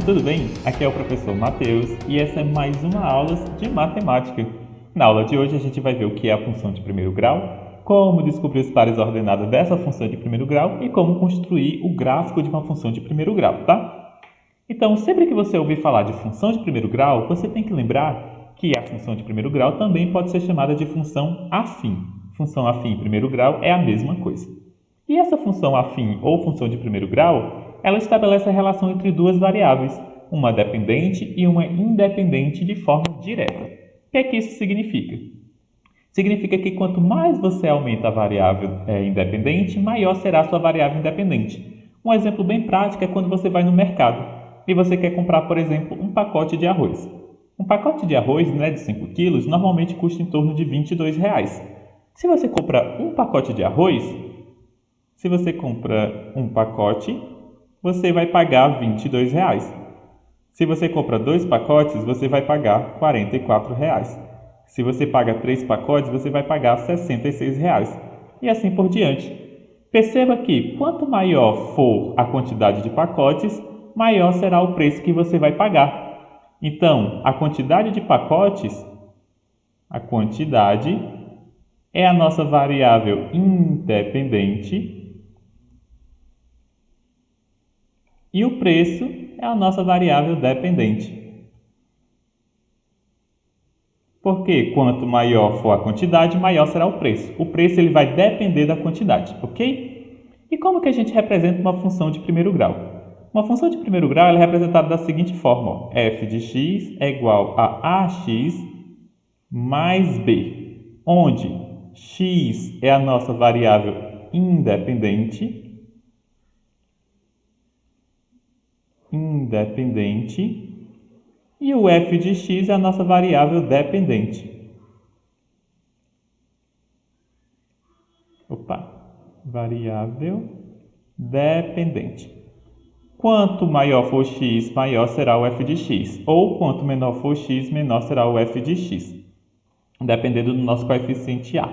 tudo bem? Aqui é o professor Matheus e essa é mais uma aula de matemática. Na aula de hoje a gente vai ver o que é a função de primeiro grau, como descobrir os pares ordenados dessa função de primeiro grau e como construir o gráfico de uma função de primeiro grau, tá? Então, sempre que você ouvir falar de função de primeiro grau, você tem que lembrar que a função de primeiro grau também pode ser chamada de função afim. Função afim em primeiro grau é a mesma coisa. E essa função afim ou função de primeiro grau, ela estabelece a relação entre duas variáveis, uma dependente e uma independente de forma direta. O que é que isso significa? Significa que quanto mais você aumenta a variável independente, maior será a sua variável independente. Um exemplo bem prático é quando você vai no mercado e você quer comprar, por exemplo, um pacote de arroz. Um pacote de arroz de 5 quilos normalmente custa em torno de R$ 22. Se você compra um pacote de arroz, se você compra um pacote, você vai pagar R$ 22. Se você compra 2 pacotes, você vai pagar R$ 44. Se você paga 3 pacotes, você vai pagar R$ 66. E assim por diante. Perceba que quanto maior for a quantidade de pacotes, maior será o preço que você vai pagar. Então, a quantidade de pacotes, a quantidade é a nossa variável independente e o preço é a nossa variável dependente. Porque quanto maior for a quantidade, maior será o preço. O preço ele vai depender da quantidade, ok? E como que a gente representa uma função de primeiro grau? Uma função de primeiro grau é representada da seguinte forma: f de x é igual a ax mais b, onde x é a nossa variável independente e o f de x é a nossa variável dependente. Variável dependente. Quanto maior for x, maior será o f de x, ou quanto menor for x, menor será o f de x, dependendo do nosso coeficiente a.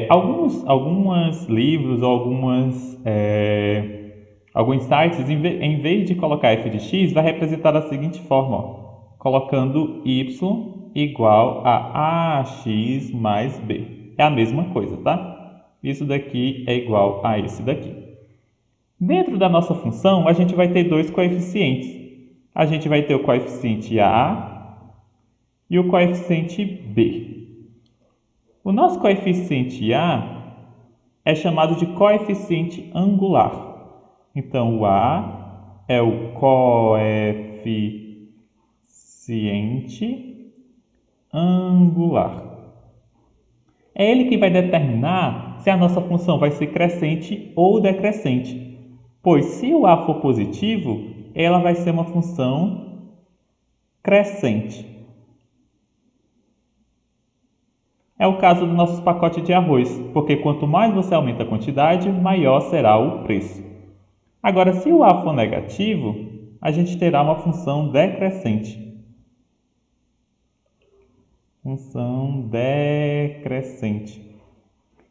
Alguns livros ou alguns sites, em vez de colocar f de x, vai representar da seguinte forma, colocando y igual a ax mais b. É a mesma coisa, tá? Isso daqui é igual a esse daqui. Dentro da nossa função, a gente vai ter dois coeficientes. A gente vai ter o coeficiente a e o coeficiente b. O nosso coeficiente a é chamado de coeficiente angular. Então, o a é o coeficiente angular. É ele que vai determinar se a nossa função vai ser crescente ou decrescente. Pois se o a for positivo, ela vai ser uma função crescente. É o caso do nosso pacote de arroz, porque quanto mais você aumenta a quantidade, maior será o preço. Agora, se o a for negativo, a gente terá uma função decrescente. Função decrescente.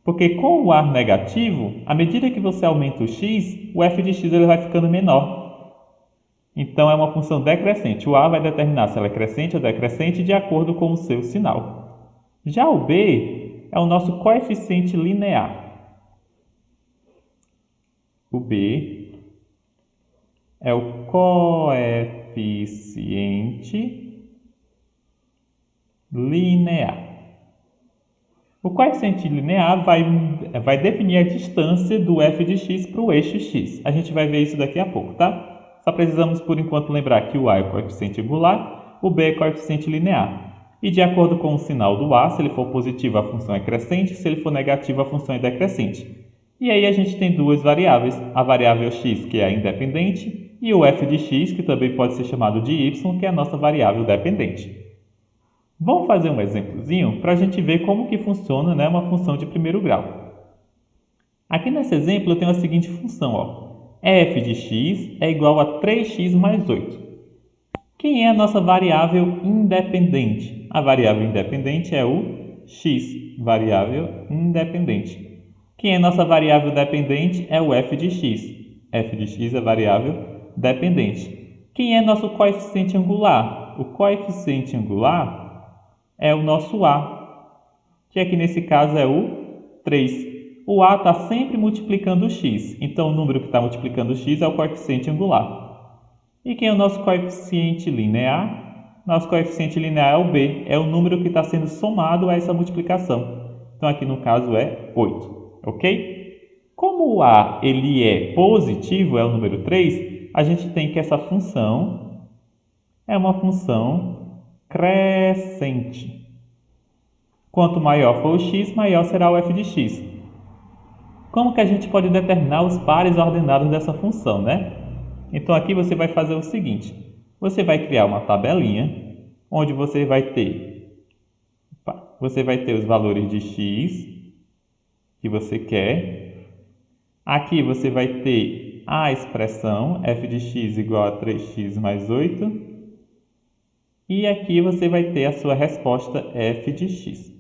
Porque com o a negativo, à medida que você aumenta o x, o f de x ele vai ficando menor. Então, é uma função decrescente. O a vai determinar se ela é crescente ou decrescente de acordo com o seu sinal. Já o b é o nosso coeficiente linear. O b é o coeficiente linear. O coeficiente linear vai definir a distância do f de x para o eixo x. A gente vai ver isso daqui a pouco, tá? Só precisamos, por enquanto, lembrar que o a é o coeficiente angular, o b é o coeficiente linear. E de acordo com o sinal do a, se ele for positivo, a função é crescente, se ele for negativo, a função é decrescente. E aí a gente tem duas variáveis, a variável x, que é a independente, e o f de x, que também pode ser chamado de y, que é a nossa variável dependente. Vamos fazer um exemplozinho para a gente ver como que funciona uma função de primeiro grau. Aqui nesse exemplo eu tenho a seguinte função, f de x é igual a 3x mais 8. Quem é a nossa variável independente? A variável independente é o x, variável independente. Quem é a nossa variável dependente é o f de x. f de x é variável dependente. Quem é nosso coeficiente angular? O coeficiente angular é o nosso A, que aqui nesse caso é o 3. O A está sempre multiplicando o x, então o número que está multiplicando o x é o coeficiente angular. E quem é o nosso coeficiente linear? Nosso coeficiente linear é o b, é o número que está sendo somado a essa multiplicação. Então aqui no caso é 8, ok? Como o a ele é positivo, é o número 3, a gente tem que essa função é uma função crescente. Quanto maior for o x, maior será o f de x. Como que a gente pode determinar os pares ordenados dessa função, né? Então aqui você vai fazer o seguinte, você vai criar uma tabelinha onde você vai ter os valores de x que você quer. Aqui você vai ter a expressão f de x igual a 3x mais 8. E aqui você vai ter a sua resposta f de x.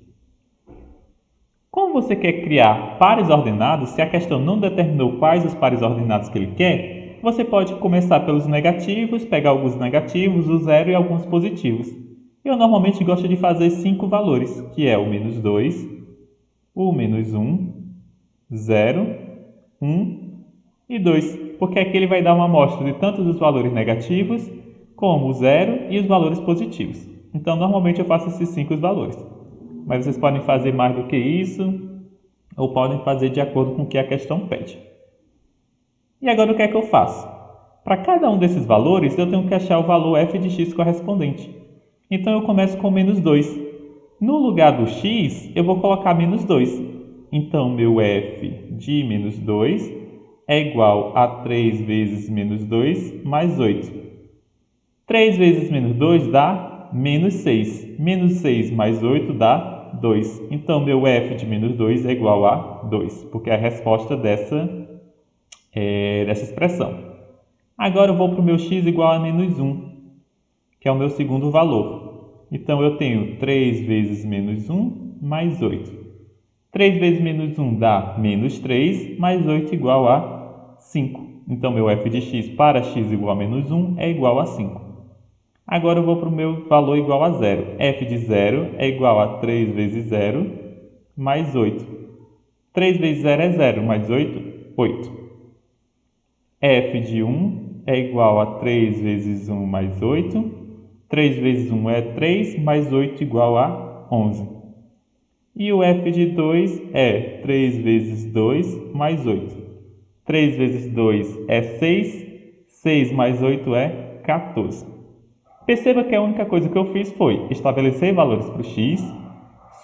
Como você quer criar pares ordenados, se a questão não determinou quais os pares ordenados que ele quer, você pode começar pelos negativos, pegar alguns negativos, o zero e alguns positivos. Eu normalmente gosto de fazer 5 valores, que é o menos 2, o menos 1, 0, 1 e 2, porque aqui ele vai dar uma amostra de tanto dos valores negativos, como o zero e os valores positivos. Então, normalmente eu faço esses 5 valores. Mas vocês podem fazer mais do que isso, ou podem fazer de acordo com o que a questão pede. E agora o que é que eu faço? Para cada um desses valores, eu tenho que achar o valor f de x correspondente. Então eu começo com menos 2. No lugar do x, eu vou colocar menos 2. Então meu f de menos 2 é igual a 3 vezes menos 2 mais 8. 3 vezes menos 2 dá menos 6. Menos 6 mais 8 dá 2. Então, meu f de menos 2 é igual a 2, porque é a resposta dessa expressão. Agora, eu vou para o meu x igual a menos 1, que é o meu segundo valor. Então, eu tenho 3 vezes menos 1 mais 8. 3 vezes menos 1 dá menos 3, mais 8 igual a 5. Então, meu f de x para x igual a menos 1 é igual a 5. Agora eu vou para o meu valor igual a zero. F de 0 é igual a 3 vezes 0 mais 8. 3 vezes 0 é 0, mais 8, 8. F de 1 é igual a 3 vezes 1 mais 8. 3 vezes 1 é 3, mais 8 igual a 11. E o f de 2 é 3 vezes 2 mais 8. 3 vezes 2 é 6, 6 mais 8 é 14. Perceba que a única coisa que eu fiz foi estabelecer valores para o x,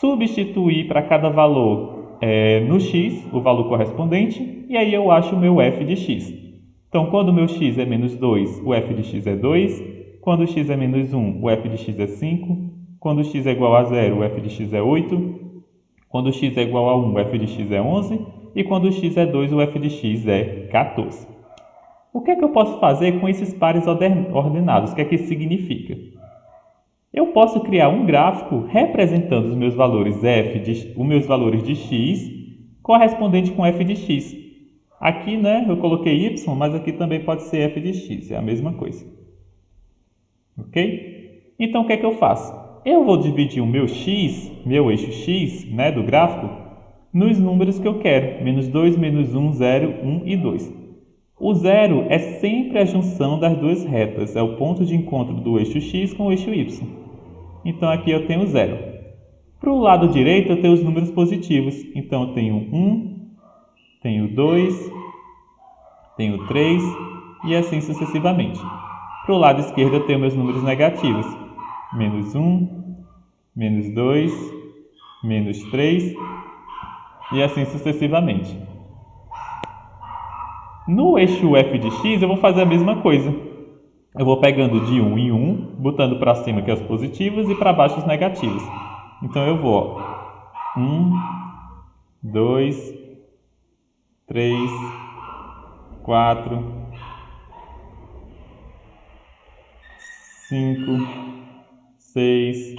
substituir para cada valor no x, o valor correspondente, e aí eu acho o meu f de x. Então, quando o meu x é menos 2, o f de x é 2. Quando o x é menos 1, o f de x é 5. Quando o x é igual a 0, o f de x é 8. Quando o x é igual a 1, o f de x é 11. E quando o x é 2, o f de x é 14. O que é que eu posso fazer com esses pares ordenados? O que é que isso significa? Eu posso criar um gráfico representando os meus valores de x correspondente com f de x. Aqui, né, eu coloquei y, mas aqui também pode ser f de x, é a mesma coisa. Ok? Então, o que é que eu faço? Eu vou dividir o meu x, meu eixo x, né, do gráfico, nos números que eu quero. Menos 2, menos 1, 0, 1 e 2. O zero é sempre a junção das duas retas, é o ponto de encontro do eixo x com o eixo y. Então, aqui eu tenho 0. Para o lado direito, eu tenho os números positivos. Então, eu tenho 1, tenho 2, tenho 3 e assim sucessivamente. Para o lado esquerdo, eu tenho meus números negativos. Menos 1, menos 2, menos 3 e assim sucessivamente. No eixo f de x, eu vou fazer a mesma coisa. Eu vou pegando de 1 em 1, botando para cima que é os positivos e para baixo os negativos. Então, eu vou 1, 2, 3, 4, 5, 6,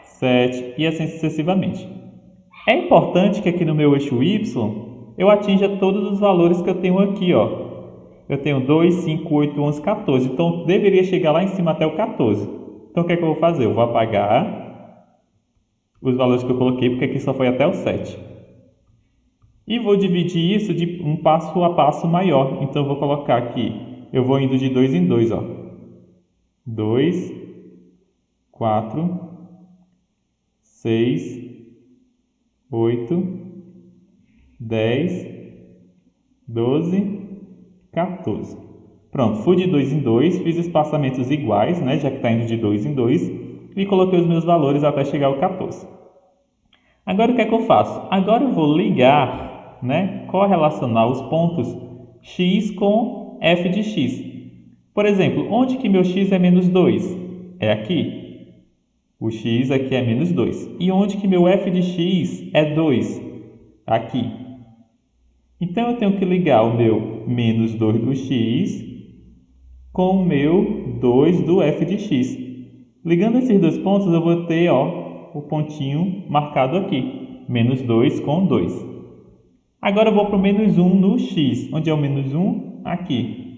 7 e assim sucessivamente. É importante que aqui no meu eixo y eu atinja todos os valores que eu tenho aqui, ó. eu tenho 2, 5, 8, 11, 14. Então, deveria chegar lá em cima até o 14. Então, o que é que eu vou fazer? Eu vou apagar os valores que eu coloquei, porque aqui só foi até o 7. E vou dividir isso de um passo a passo maior. Então, eu vou colocar aqui, eu vou indo de 2 em 2, ó. 2, 4, 6, 8, 10, 12, 14. Pronto, fui de 2 em 2, fiz espaçamentos iguais, né, já que está indo de 2 em 2, e coloquei os meus valores até chegar ao 14. Agora o que é que eu faço? Agora eu vou ligar, né, correlacionar os pontos x com f de x. Por exemplo, onde que meu x é menos 2? É aqui. O x aqui é menos 2. E onde que meu f de x é 2? Aqui. Então, eu tenho que ligar o meu menos 2 do x com o meu 2 do f de x. Ligando esses dois pontos, eu vou ter o pontinho marcado aqui. Menos 2 com 2. Agora, eu vou para o menos 1 no x. Onde é o menos 1? Aqui.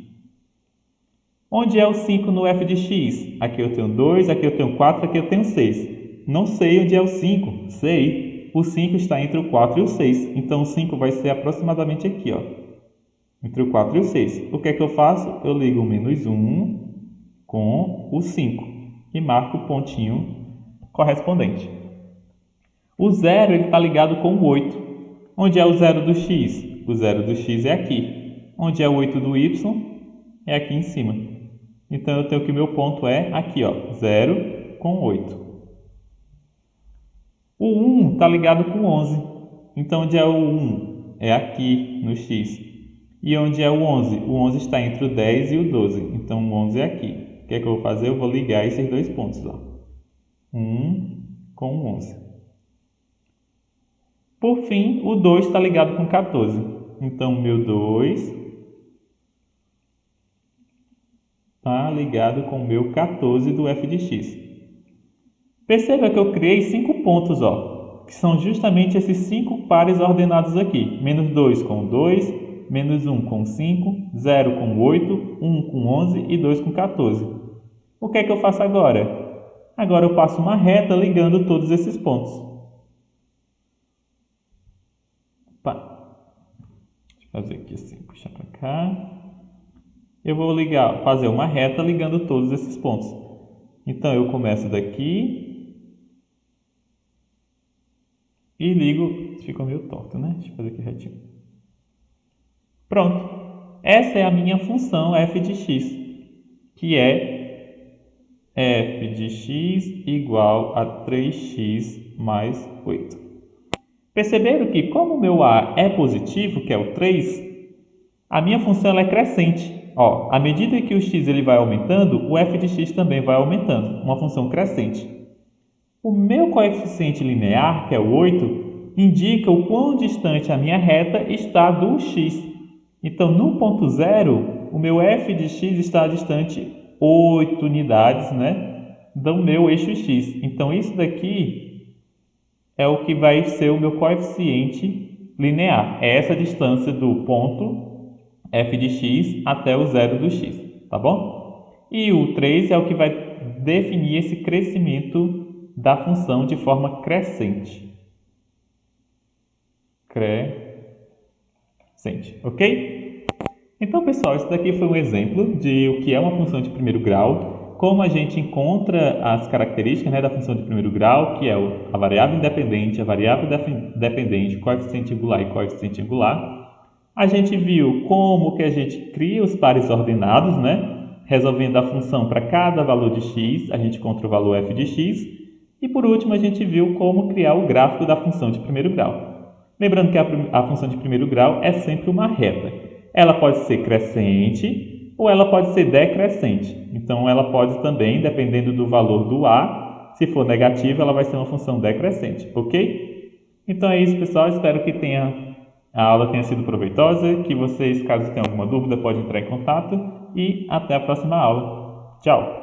Onde é o 5 no f de x? Aqui eu tenho 2, aqui eu tenho 4, aqui eu tenho 6. Não sei onde é o 5. Sei. O 5 está entre o 4 e o 6. Então, o 5 vai ser aproximadamente aqui, ó. Entre o 4 e o 6. O que é que eu faço? Eu ligo o menos 1 com o 5 e marco o pontinho correspondente. O 0 está ligado com o 8. Onde é o 0 do x? O 0 do x é aqui. Onde é o 8 do y? É aqui em cima. Então, eu tenho que o meu ponto é aqui, ó, 0 com 8. O 1 está ligado com 11. Então, onde é o 1? É aqui no x. E onde é o 11? O 11 está entre o 10 e o 12. Então, o 11 é aqui. O que é que eu vou fazer? Eu vou ligar esses dois pontos lá. 1 com o 11. Por fim, o 2 está ligado com 14. Então, o meu 2 está ligado com o meu 14 do f de x. Perceba que eu criei 5 pontos, ó, que são justamente esses 5 pares ordenados aqui. Menos 2 com 2, menos 1 com 5, 0 com 8, 1 com 11 e 2 com 14. O que é que eu faço agora? Agora eu passo uma reta ligando todos esses pontos. Opa. Deixa eu fazer aqui assim, puxar para cá. Eu vou fazer uma reta ligando todos esses pontos. Então, eu começo daqui e ligo. Ficou meio torto, né? Deixa eu fazer aqui retinho. Pronto. Essa é a minha função f de x, que é f de x igual a 3x mais 8. Perceberam que, como o meu a é positivo, que é o 3, a minha função ela é crescente. Ó, à medida que o x ele vai aumentando, o f de x também vai aumentando, uma função crescente. O meu coeficiente linear, que é o 8, indica o quão distante a minha reta está do x. Então, no ponto 0, o meu f de x está distante 8 unidades, né, do meu eixo x. Então, isso daqui é o que vai ser o meu coeficiente linear. É essa distância do ponto f de x até o 0 do x, tá bom? E o 3 é o que vai definir esse crescimento da função de forma crescente. Crescente, ok? Então, pessoal, esse daqui foi um exemplo de o que é uma função de primeiro grau, como a gente encontra as características, né, da função de primeiro grau, que é a variável independente, a variável dependente, coeficiente angular e coeficiente angular. A gente viu como que a gente cria os pares ordenados, né? Resolvendo a função para cada valor de x, a gente encontra o valor f de x. E por último, a gente viu como criar o gráfico da função de primeiro grau. Lembrando que a função de primeiro grau é sempre uma reta. Ela pode ser crescente ou ela pode ser decrescente. Então, ela pode também, dependendo do valor do a, se for negativa, ela vai ser uma função decrescente, ok? Então é isso, pessoal. Espero que a aula tenha sido proveitosa, que vocês, caso tenham alguma dúvida, podem entrar em contato e até a próxima aula. Tchau!